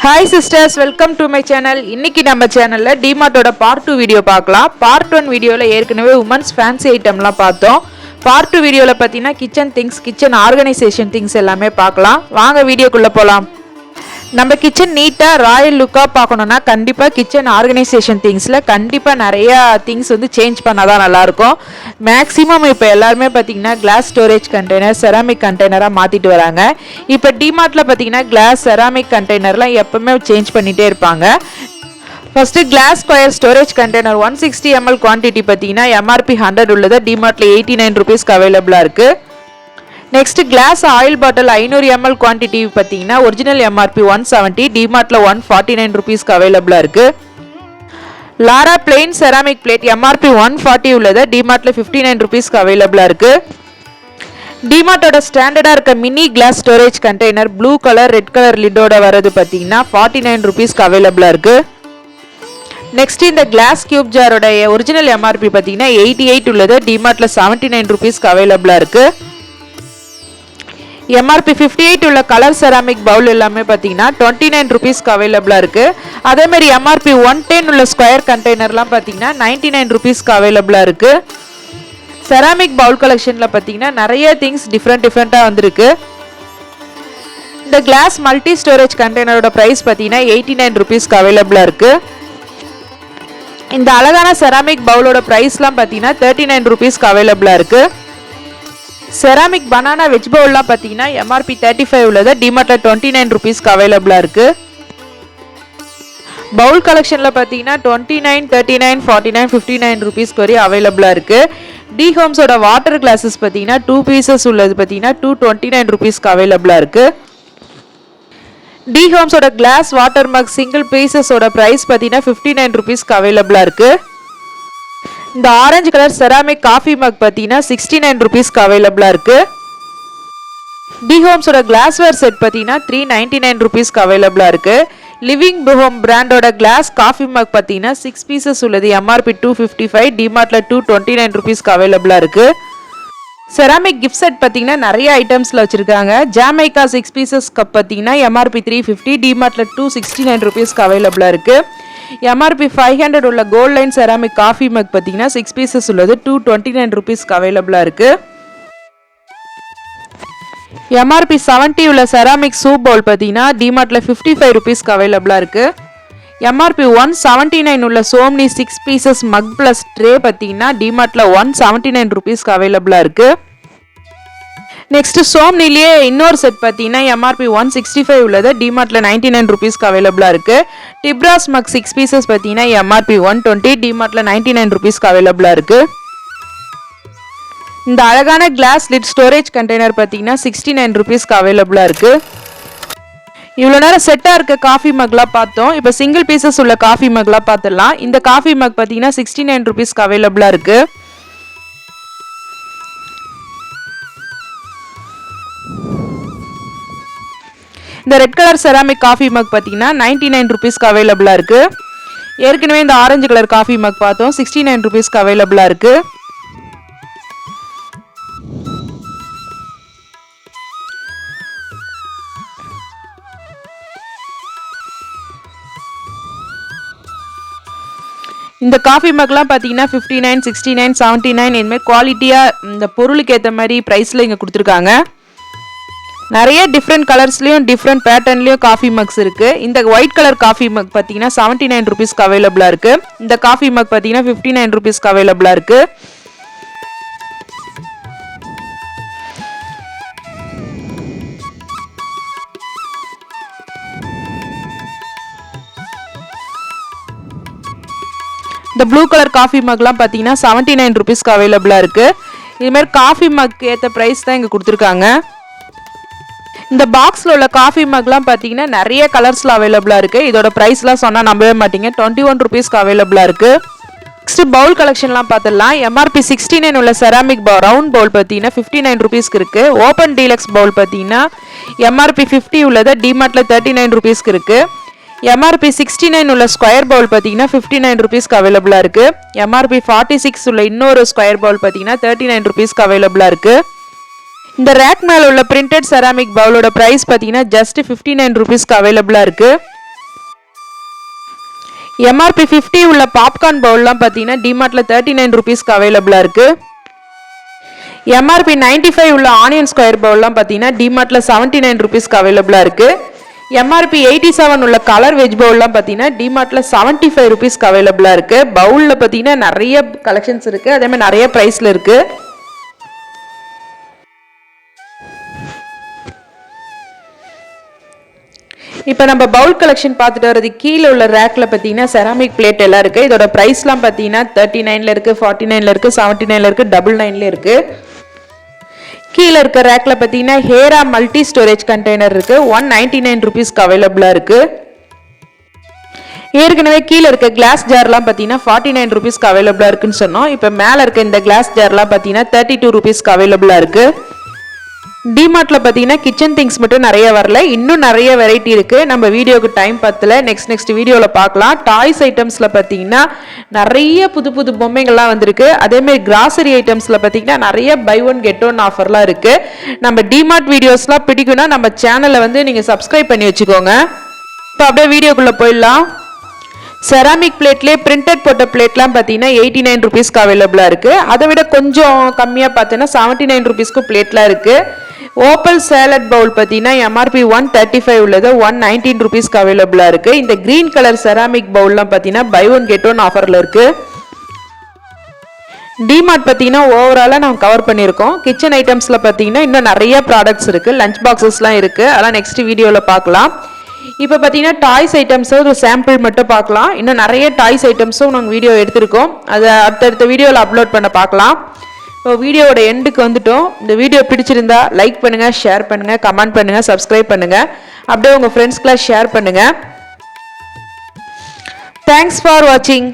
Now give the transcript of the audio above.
Hi sisters, welcome to my channel. இன்னைக்கு நம்ம சேனல்ல டிமார்ட்டோட பார்ட் 2 வீடியோ பார்க்கலாம். பார்ட் 1 வீடியோல ஏற்கனவே உமன்ஸ் ஃபேன்சி ஐட்டம்லாம் பார்த்தோம். பார்ட் 2 வீடியோல பார்த்தீங்கன்னா kitchen things, kitchen organisation things எல்லாமே பார்க்கலாம். வாங்க வீடியோக்குள்ள போலாம். நம்ம கிச்சன் நீட்டாக ராயல் லுக்காக பார்க்கணுன்னா கண்டிப்பாக கிச்சன் ஆர்கனைசேஷன் திங்ஸில் கண்டிப்பாக நிறையா திங்ஸ் வந்து சேஞ்ச் பண்ணால் தான் நல்லாயிருக்கும். மேக்ஸிமம் இப்போ எல்லாருமே பார்த்தீங்கன்னா கிளாஸ் ஸ்டோரேஜ் கண்டெய்னர், செராமிக் கண்டெய்னராக மாற்றிட்டு வராங்க. இப்போ டிமார்ட்டில் பார்த்தீங்கன்னா கிளாஸ் செராமிக் கண்டெய்னர்லாம் எப்போவுமே சேஞ்ச் பண்ணிகிட்டே இருப்பாங்க. First glass square storage container 160 ml quantity பார்த்தீங்கன்னா எம்ஆர்பி 100 உள்ளது டிமார்ட்டில் 89 rupeesக்கு அவைலபிளாக இருக்குது. Next glass oil bottle 500 ml quantity பார்த்தீங்கன்னா ஒரிஜினல் எம்ஆர்பி 170, டிமார்ட்டில் 149 rupeesக்கு அவைலபிளாக இருக்குது. Larah plain ceramic plate MRP 140 உள்ளது டிமார்ட்டில் 59 rupeesக்கு அவைலபிளாக இருக்குது. டிமார்ட்டோட ஸ்டாண்டர்டாக இருக்க mini glass storage container blue colour red colour லிட்டோட வரது பார்த்தீங்கன்னா 49 rupeesக்கு அவைலபிளாக இருக்குது. நெக்ஸ்ட் இந்த கிளாஸ் கியூப் ஜாரோட ஒரிஜினல் எம்ஆர்பி பார்த்தீங்கன்னா 88 உள்ளது டிமார்ட்டில் 79 rupeesக்கு அவைலபிளாக இருக்குது. எம்ஆர்பி 58 உள்ள கலர் செராமிக் பவுல் எல்லாமே பார்த்தீங்கன்னா 29 rupeesக்கு அவைலபிளாக இருக்குது. அதேமாதிரி எம்ஆர்பி 110 உள்ள ஸ்கொயர் கண்டெய்னர்லாம் பார்த்தீங்கன்னா 99 rupeesக்கு அவைலபிளாக இருக்குது. செராமிக் பவுல் கலெக்ஷனில் பார்த்தீங்கன்னா நிறைய திங்ஸ் டிஃப்ரெண்ட்டாக வந்திருக்கு. இந்த கிளாஸ் மல்டி ஸ்டோரேஜ் கண்டெய்னரோட ப்ரைஸ் பார்த்தீங்கன்னா 89 rupeesக்கு அவைலபிளாக இருக்குது. இந்த அழகான செராமிக் பவுலோட ப்ரைஸ்லாம் பார்த்தீங்கன்னா 39 rupeesக்கு அவைலபிளாக இருக்குது. செராமிக் பனானா வெஜ் பவுல்லாம் பார்த்தீங்கன்னா எம்ஆர்பி 35 உள்ளது டிமார்ட்டில் 29 rupeesக்கு அவைலபிளாக இருக்குது. பவுல் கலெக்ஷனில் பார்த்தீங்கன்னா 29, 39, 49, 59 rupeesக்கு வரையும் அவைலபிளாக இருக்குது. டி ஹோம்ஸோட வாட்டர் கிளாஸஸ் பார்த்தீங்கன்னா 2 pieces உள்ளது பார்த்தீங்கன்னா 229 rupeesக்கு அவைலபிளாக இருக்குது. டி ஹோம்ஸோட கிளாஸ் வாட்டர் மக் சிங்கிள் பீசஸோட ப்ரைஸ் பார்த்தீங்கன்னா 59 rupeesக்கு அவைலபிளாக இருக்குது. இந்த orange colour ceramic coffee mug பார்த்தீங்கன்னா 69 rupeesக்கு அவைலபிளாக இருக்குது. டி ஹோம்ஸோட கிளாஸ்வேர் செட் பார்த்தீங்கன்னா 399 rupeesக்கு அவைலபிளாக இருக்குது. லிவிங் ஹோம் பிராண்டோட கிளாஸ் காஃபி மக் பார்த்தீங்கன்னா 6 pieces உள்ளது எம்ஆர்பி 255, டிமார்ட்டில் 229 rupeesக்கு அவைலபிளாக இருக்குது. செராமிக் கிஃப்ட் செட் பார்த்தீங்கன்னா நிறைய ஐட்டம்ஸில் வச்சுருக்காங்க. ஜாமைக்கா 6 pieces கப் பார்த்தீங்கன்னா எம்ஆர்பி 350, டிமார்ட்டில் 269 rupeesக்கு அவைலபிளாக இருக்குது. எம்ஆர்பி 500 உள்ள gold line ceramic coffee mug பார்த்தீங்கன்னா 6 pieces உள்ளது 229 rupeesக்கு அவைலபிளாக இருக்குது. எம்ஆர்பி 70 உள்ள செராமிக் சூப் பவுல் பார்த்தீங்கன்னா டிமார்ட்டில் 55 rupeesக்கு அவைலபிளாக இருக்குது. எம்ஆர்பி 179 உள்ள சோம்னி 6 pieces மக் ப்ளஸ் ட்ரே பார்த்தீங்கன்னா டிமார்ட்டில் 179 rupeesக்கு அவைலபிளாக இருக்குது. நெக்ஸ்ட் சோம்னிலேயே இன்னொரு செட் பார்த்தீங்கன்னா எம்ஆர்பி 165 உள்ளது டிமார்ட்டில் 99 rupeesக்கு அவைலபிளாக இருக்குது. டிப்ராஸ் மக் 6 pieces பார்த்தீங்கன்னா எம்ஆர்பி 120, டிமார்ட்டில் 99 rupeesக்கு அவைலபிளாக இருக்குது. இந்த அழகான கிளாஸ் லிட் ஸ்டோரேஜ் கண்டெய்னர் பார்த்தீங்கன்னா 69 rupeesக்கு அவைலபிளாக இருக்குது. இவ்வளோ நேரம் செட்டாக இருக்க காஃபி மக்லாம் பார்த்தோம். இப்போ சிங்கிள் பீசஸ் உள்ள காஃபி மக்லாம் பார்த்துடலாம். இந்த காஃபி மக் பார்த்தீங்கன்னா 69 rupeesக்கு அவைலபிளாக இருக்குது. இந்த red colour ceramic coffee mug பார்த்தீங்கன்னா 99 rupeesக்கு அவைலபிளாக இருக்குது. ஏற்கனவே இந்த ஆரஞ்சு கலர் காஃபி மக் பார்த்தோம், 69 rupeesக்கு அவைலபிளாக இருக்குது. இந்த காஃபி மக்லாம் பார்த்தீங்கன்னா 59, 69, 79 இனிமேல் குவாலிட்டியாக இந்த பொருளுக்கு ஏற்ற மாதிரி ப்ரைஸில் இங்கே கொடுத்துருக்காங்க. நிறைய டிஃப்ரெண்ட் கலர்ஸ்லையும் டிஃப்ரெண்ட் பேட்டர்ன்லையும் காஃபி மக்ஸ் இருக்குது. இந்த ஒயிட் கலர் காஃபி மக் பார்த்தீங்கன்னா 79 rupeesக்கு அவைலபிளாக இருக்குது. இந்த காஃபி மக் பார்த்தீங்கன்னா 59 rupeesக்கு அவைலபிளாக இருக்குது. இந்த ப்ளூ கலர் காஃபி மக்லாம் பார்த்தீங்கன்னா 79 rupeesக்கு அவைலபிளாக இருக்குது. இதுமாதிரி காஃபி மக் ஏற்ற ப்ரைஸ் தான் இங்கே கொடுத்துருக்காங்க. இந்த பாக்ஸில் உள்ள காஃபி மக்லாம் பார்த்தீங்கன்னா நிறைய கலர்ஸில் அவைலபிளாக இருக்குது. இதோட ப்ரைஸ்லாம் சொன்னால் நம்பவே மாட்டீங்க, 21 rupeesக்கு அவைலபிளாக இருக்குது. நெக்ஸ்ட் பவுல் கலெக்ஷன்லாம் பார்த்துடலாம். எம்ஆர்பி 69 உள்ள செராமிக் ரவுண்ட் பவுல் பார்த்தீங்கன்னா 59 rupeesக்கு இருக்குது. ஓப்பன் டீலக்ஸ் பவுல் பார்த்தீங்கன்னா எம்ஆர்பி 50 உள்ளது டிமார்ட்டில் 39 rupeesக்கு இருக்குது. எம்ஆர்பி 69 உள்ள ஸ்கொயர் பவுல் பார்த்தீங்கன்னா 59 rupeesக்கு அவைலபிளாக இருக்குது. எம்ஆர்பி 46 உள்ள இன்னொரு ஸ்கொயர் பவுல் பார்த்தீங்கன்னா 39 rupeesக்கு அவைலபிளாக இருக்குது. இந்த ரேக் மேல உள்ள பிரிண்டட் செராமிக் பவுலோட பிரைஸ் பாத்தீங்கன்னா ஜஸ்ட் 59 ரூபீஸ்க்கு அவைலபிளா இருக்கு. எம்ஆர்பி 50 உள்ள பாப்கார்ன் பவுல்லாம் பார்த்தீங்கன்னா டிமார்ட்ல 39 ருபீஸ்க்கு அவைலபிளாக இருக்குது. எம்ஆர்பி 95 உள்ள ஆனியன் ஸ்கொயர் பவுல்லாம் பார்த்தீங்கன்னா டிமார்ட்ல 79 ருபீஸ்க்கு அவைலபிளாக இருக்குது. எம்ஆர்பி 87 உள்ள கலர் வெஜ் பவுல்லாம் பார்த்தீங்கன்னா டிமார்ட்ல 75 ருபீஸ்க்கு அவைலபிளாக இருக்குது. பவுலில் பார்த்தீங்கன்னா நிறைய கலெக்ஷன்ஸ் இருக்குது, அதே மாதிரி நிறைய ப்ரைஸில் இருக்குது. இப்போ நம்ம பவுல் கலெக்ஷன் பார்த்துட்டு வரது கீழே உள்ள ரேக்கில் பார்த்தீங்கன்னா செராமிக் பிளேட் எல்லாம் இருக்குது. இதோட ப்ரைஸ்லாம் பார்த்தீங்கன்னா 39ல் இருக்குது, 49ல் இருக்குது, 79ல் இருக்குது, 99ல் இருக்குது. கீழே இருக்க ரேக்கில் பார்த்தீங்கன்னா ஹேரா மல்டி ஸ்டோரேஜ் கண்டெய்னர் இருக்குது, 199 ருபீஸ்க்கு அவைலபிளாக இருக்குது. ஏற்கனவே கீழே இருக்க கிளாஸ் ஜார்லாம் பார்த்தீங்கன்னா 49 ருபீஸ்க்கு அவைலபிளாக இருக்குன்னு சொன்னோம். இப்போ மேலே இருக்க இந்த கிளாஸ் ஜார்லாம் பார்த்தீங்கன்னா 32 ருபீஸ்க்கு அவைலபிளாக இருக்குது. டிமார்ட்ல பார்த்தீங்கன்னா கிச்சன் திங்ஸ் மட்டும் நிறைய வரல, இன்னும் நிறைய வெரைட்டி இருக்குது. நம்ம வீடியோக்கு டைம் பத்தல, நெக்ஸ்ட் வீடியோவில் பார்க்கலாம். டாய்ஸ் ஐட்டம்ஸில் பார்த்தீங்கன்னா நிறைய புது புது பொம்மைகள்லாம் வந்திருக்கு. அதேமாதிரி கிராசரி ஐட்டம்ஸில் பார்த்தீங்கன்னா நிறைய பை ஒன் கெட் ஒன் ஆஃபர்லாம் இருக்குது. நம்ம டிமார்ட் வீடியோஸ்லாம் பிடிக்கும்னா நம்ம சேனலை வந்து நீங்கள் சப்ஸ்கிரைப் பண்ணி வச்சுக்கோங்க. இப்போ அப்படியே வீடியோக்குள்ளே போயிடலாம். செராமிக் பிளேட்லேயே பிரிண்டட் போட்ட பிளேட்லாம் பார்த்தீங்கன்னா 89 ருபீஸ்க்கு அவைலபிளாக இருக்குது. அதை விட கொஞ்சம் கம்மியாக பார்த்தீங்கன்னா 79 ருபீஸ்க்கு பிளேட்லாம் இருக்குது. ஓப்பல் சேலட் பவுல் பார்த்தீங்கன்னா எம்ஆர்பி 135 உள்ளது 119 ருபீஸ்க்கு அவைலபிளாக இருக்குது. இந்த கிரீன் கலர் செராமிக் பவுல்லாம் பார்த்தீங்கன்னா பை ஒன் கெட் ஒன் ஆஃபரில் இருக்குது. டிமார்ட் பார்த்தீங்கன்னா ஓவராலாக நம்ம கவர் பண்ணியிருக்கோம். கிச்சன் ஐட்டம்ஸில் பார்த்தீங்கன்னா இன்னும் நிறைய ப்ராடக்ட்ஸ் இருக்குது, லஞ்ச் பாக்ஸஸ்லாம் இருக்குது, அதெல்லாம் நெக்ஸ்ட் வீடியோவில் பார்க்கலாம். இப்போ பார்த்தீங்கன்னா டாய்ஸ் ஐட்டம்ஸை ஒரு சாம்பிள் மட்டும் பார்க்கலாம். இன்னும் நிறைய டாய்ஸ் ஐட்டம்ஸும் நாங்கள் வீடியோ எடுத்திருக்கோம், அதை அடுத்தடுத்த வீடியோவில் அப்லோட் பண்ண பார்க்கலாம். இப்போ வீடியோவோட எண்டுக்கு வந்துட்டோம். இந்த வீடியோ பிடிச்சிருந்தா லைக் பண்ணுங்கள், ஷேர் பண்ணுங்கள், கமெண்ட் பண்ணுங்கள், சப்ஸ்கிரைப் பண்ணுங்கள், அப்படியே உங்கள் ஃப்ரெண்ட்ஸ்க்கெலாம் ஷேர் பண்ணுங்கள். தேங்க்ஸ் ஃபார் வாட்சிங்.